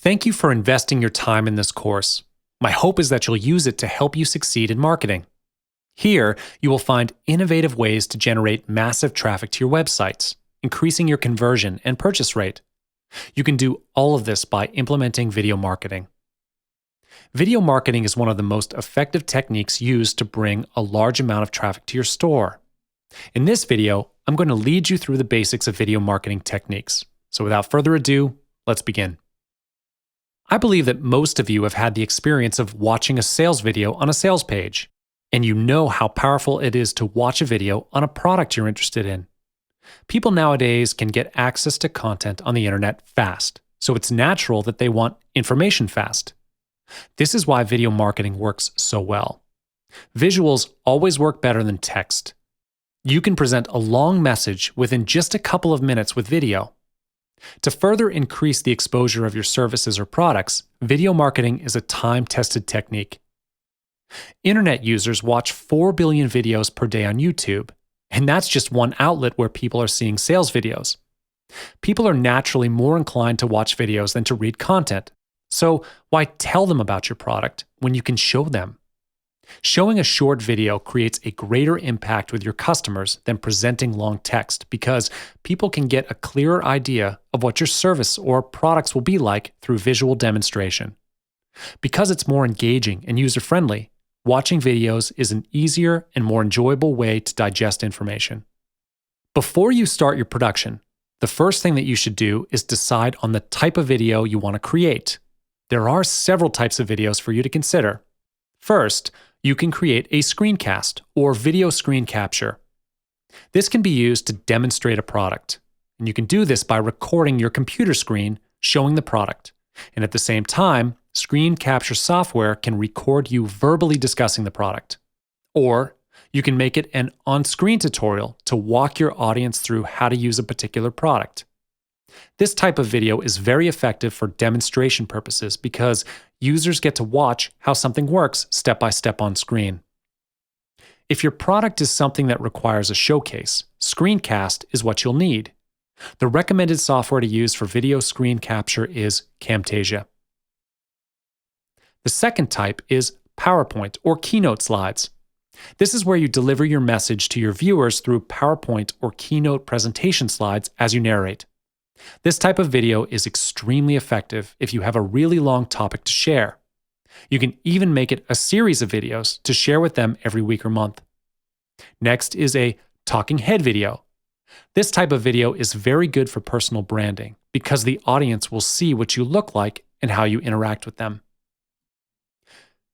Thank you for investing your time in this course. My hope is that you'll use it to help you succeed in marketing. Here, you will find innovative ways to generate massive traffic to your websites, increasing your conversion and purchase rate. You can do all of this by implementing video marketing. Video marketing is one of the most effective techniques used to bring a large amount of traffic to your store. In this video, I'm going to lead you through the basics of video marketing techniques. So without further ado, let's begin. I believe that most of you have had the experience of watching a sales video on a sales page, and you know how powerful it is to watch a video on a product you're interested in. People nowadays can get access to content on the internet fast, so it's natural that they want information fast. This is why video marketing works so well. Visuals always work better than text. You can present a long message within just a couple of minutes with video. To further increase the exposure of your services or products, video marketing is a time-tested technique. Internet users watch 4 billion videos per day on YouTube, and that's just one outlet where people are seeing sales videos. People are naturally more inclined to watch videos than to read content, so why tell them about your product when you can show them? Showing a short video creates a greater impact with your customers than presenting long text because people can get a clearer idea of what your service or products will be like through visual demonstration. Because it's more engaging and user-friendly, watching videos is an easier and more enjoyable way to digest information. Before you start your production, the first thing that you should do is decide on the type of video you want to create. There are several types of videos for you to consider. First, you can create a screencast or video screen capture. This can be used to demonstrate a product, and you can do this by recording your computer screen showing the product. And at the same time, screen capture software can record you verbally discussing the product. Or you can make it an on-screen tutorial to walk your audience through how to use a particular product. This type of video is very effective for demonstration purposes because users get to watch how something works step by step on screen. If your product is something that requires a showcase, screencast is what you'll need. The recommended software to use for video screen capture is Camtasia. The second type is PowerPoint or Keynote slides. This is where you deliver your message to your viewers through PowerPoint or Keynote presentation slides as you narrate. This type of video is extremely effective if you have a really long topic to share. You can even make it a series of videos to share with them every week or month. Next is a talking head video. This type of video is very good for personal branding because the audience will see what you look like and how you interact with them.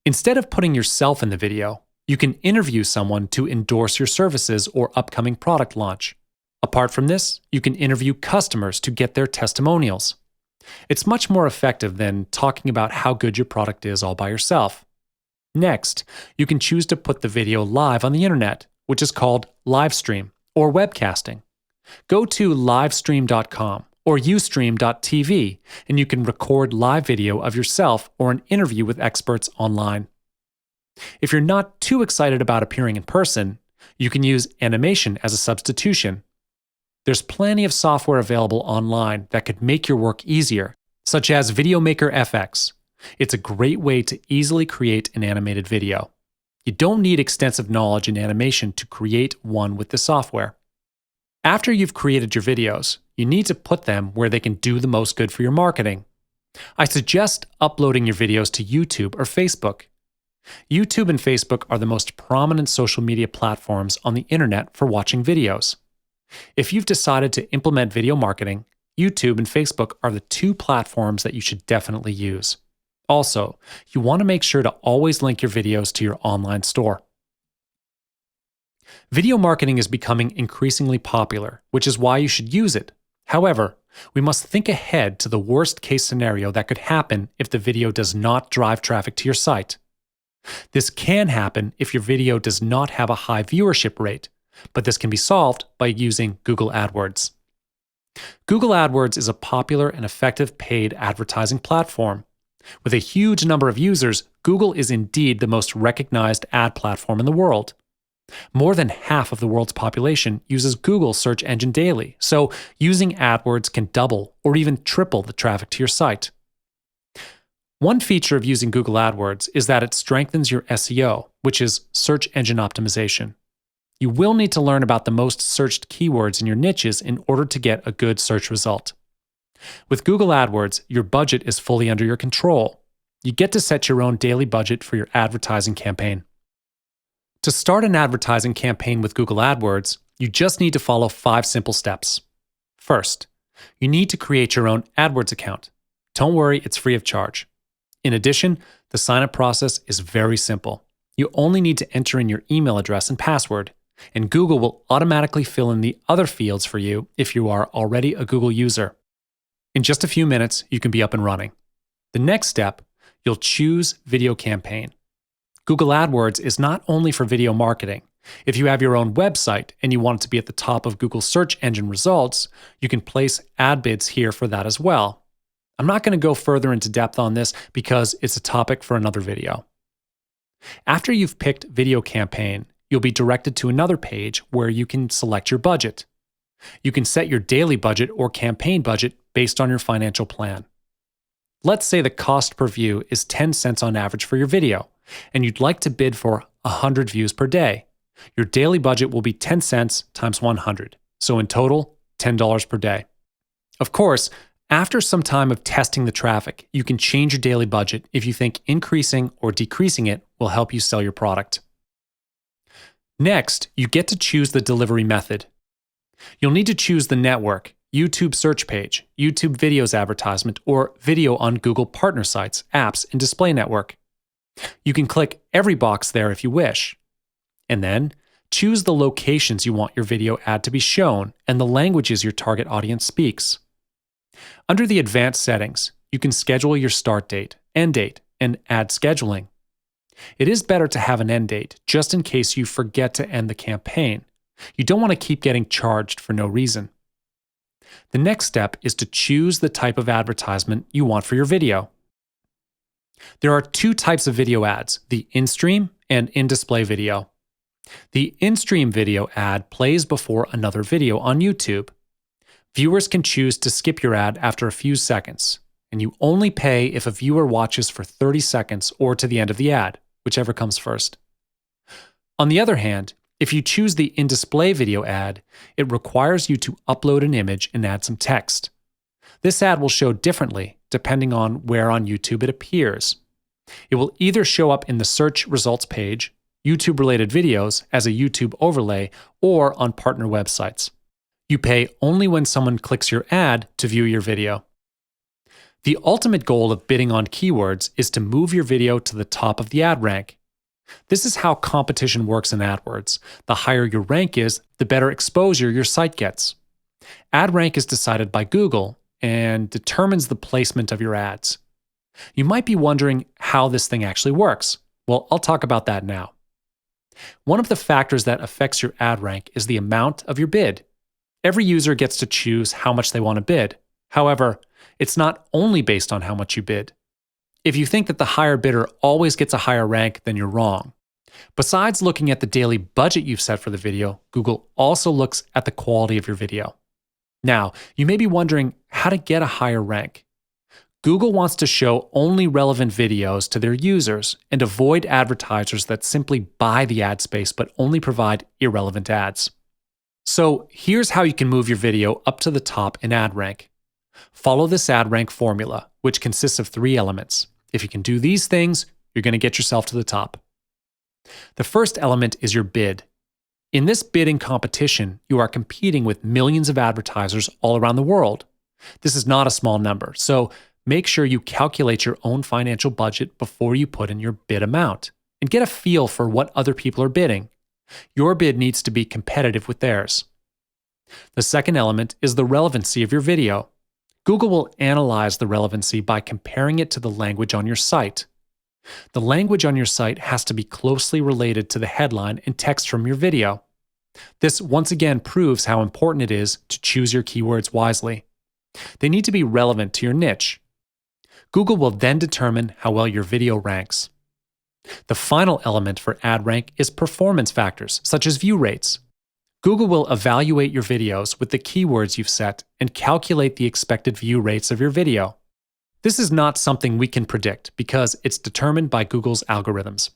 Instead of putting yourself in the video, you can interview someone to endorse your services or upcoming product launch. Apart from this, you can interview customers to get their testimonials. It's much more effective than talking about how good your product is all by yourself. Next, you can choose to put the video live on the internet, which is called live stream or webcasting. Go to livestream.com or ustream.tv and you can record live video of yourself or an interview with experts online. If you're not too excited about appearing in person, you can use animation as a substitution. There's plenty of software available online that could make your work easier, such as VideoMaker FX. It's a great way to easily create an animated video. You don't need extensive knowledge in animation to create one with the software. After you've created your videos, you need to put them where they can do the most good for your marketing. I suggest uploading your videos to YouTube or Facebook. YouTube and Facebook are the most prominent social media platforms on the internet for watching videos. If you've decided to implement video marketing, YouTube and Facebook are the two platforms that you should definitely use. Also, you want to make sure to always link your videos to your online store. Video marketing is becoming increasingly popular, which is why you should use it. However, we must think ahead to the worst-case scenario that could happen if the video does not drive traffic to your site. This can happen if your video does not have a high viewership rate, but this can be solved by using Google AdWords. Google AdWords is a popular and effective paid advertising platform. With a huge number of users, Google is indeed the most recognized ad platform in the world. More than half of the world's population uses Google search engine daily, so using AdWords can double or even triple the traffic to your site. One feature of using Google AdWords is that it strengthens your SEO, which is search engine optimization. You will need to learn about the most searched keywords in your niches in order to get a good search result. With Google AdWords, your budget is fully under your control. You get to set your own daily budget for your advertising campaign. To start an advertising campaign with Google AdWords, you just need to follow 5 simple steps. First, you need to create your own AdWords account. Don't worry, it's free of charge. In addition, the sign-up process is very simple. You only need to enter in your email address and password, and Google will automatically fill in the other fields for you if you are already a Google user. In just a few minutes, you can be up and running. The next step, you'll choose Video Campaign. Google AdWords is not only for video marketing. If you have your own website and you want it to be at the top of Google search engine results, you can place ad bids here for that as well. I'm not going to go further into depth on this because it's a topic for another video. After you've picked Video Campaign, you'll be directed to another page where you can select your budget. You can set your daily budget or campaign budget based on your financial plan. Let's say the cost per view is 10 cents on average for your video, and you'd like to bid for 100 views per day. Your daily budget will be 10 cents times 100, so in total, $10 per day. Of course, after some time of testing the traffic, you can change your daily budget if you think increasing or decreasing it will help you sell your product. Next, you get to choose the delivery method. You'll need to choose the network, YouTube search page, YouTube videos advertisement, or video on Google partner sites, apps, and display network. You can click every box there if you wish. And then, choose the locations you want your video ad to be shown and the languages your target audience speaks. Under the advanced settings, you can schedule your start date, end date, and ad scheduling. It is better to have an end date just in case you forget to end the campaign. You don't want to keep getting charged for no reason. The next step is to choose the type of advertisement you want for your video. There are 2 types of video ads, the in-stream and in-display video. The in-stream video ad plays before another video on YouTube. Viewers can choose to skip your ad after a few seconds, and you only pay if a viewer watches for 30 seconds or to the end of the ad, whichever comes first. On the other hand, if you choose the in-display video ad, it requires you to upload an image and add some text. This ad will show differently depending on where on YouTube it appears. It will either show up in the search results page, YouTube-related videos as a YouTube overlay, or on partner websites. You pay only when someone clicks your ad to view your video. The ultimate goal of bidding on keywords is to move your video to the top of the ad rank. This is how competition works in AdWords. The higher your rank is, the better exposure your site gets. Ad rank is decided by Google and determines the placement of your ads. You might be wondering how this thing actually works. Well, I'll talk about that now. One of the factors that affects your ad rank is the amount of your bid. Every user gets to choose how much they want to bid. However, it's not only based on how much you bid. If you think that the higher bidder always gets a higher rank, then you're wrong. Besides looking at the daily budget you've set for the video, Google also looks at the quality of your video. Now, you may be wondering how to get a higher rank. Google wants to show only relevant videos to their users and avoid advertisers that simply buy the ad space but only provide irrelevant ads. So here's how you can move your video up to the top in ad rank. Follow this ad rank formula, which consists of 3 elements. If you can do these things, you're going to get yourself to the top. The first element is your bid. In this bidding competition, you are competing with millions of advertisers all around the world. This is not a small number, so make sure you calculate your own financial budget before you put in your bid amount and get a feel for what other people are bidding. Your bid needs to be competitive with theirs. The second element is the relevancy of your video. Google will analyze the relevancy by comparing it to the language on your site. The language on your site has to be closely related to the headline and text from your video. This once again proves how important it is to choose your keywords wisely. They need to be relevant to your niche. Google will then determine how well your video ranks. The final element for ad rank is performance factors, such as view rates. Google will evaluate your videos with the keywords you've set and calculate the expected view rates of your video. This is not something we can predict because it's determined by Google's algorithms.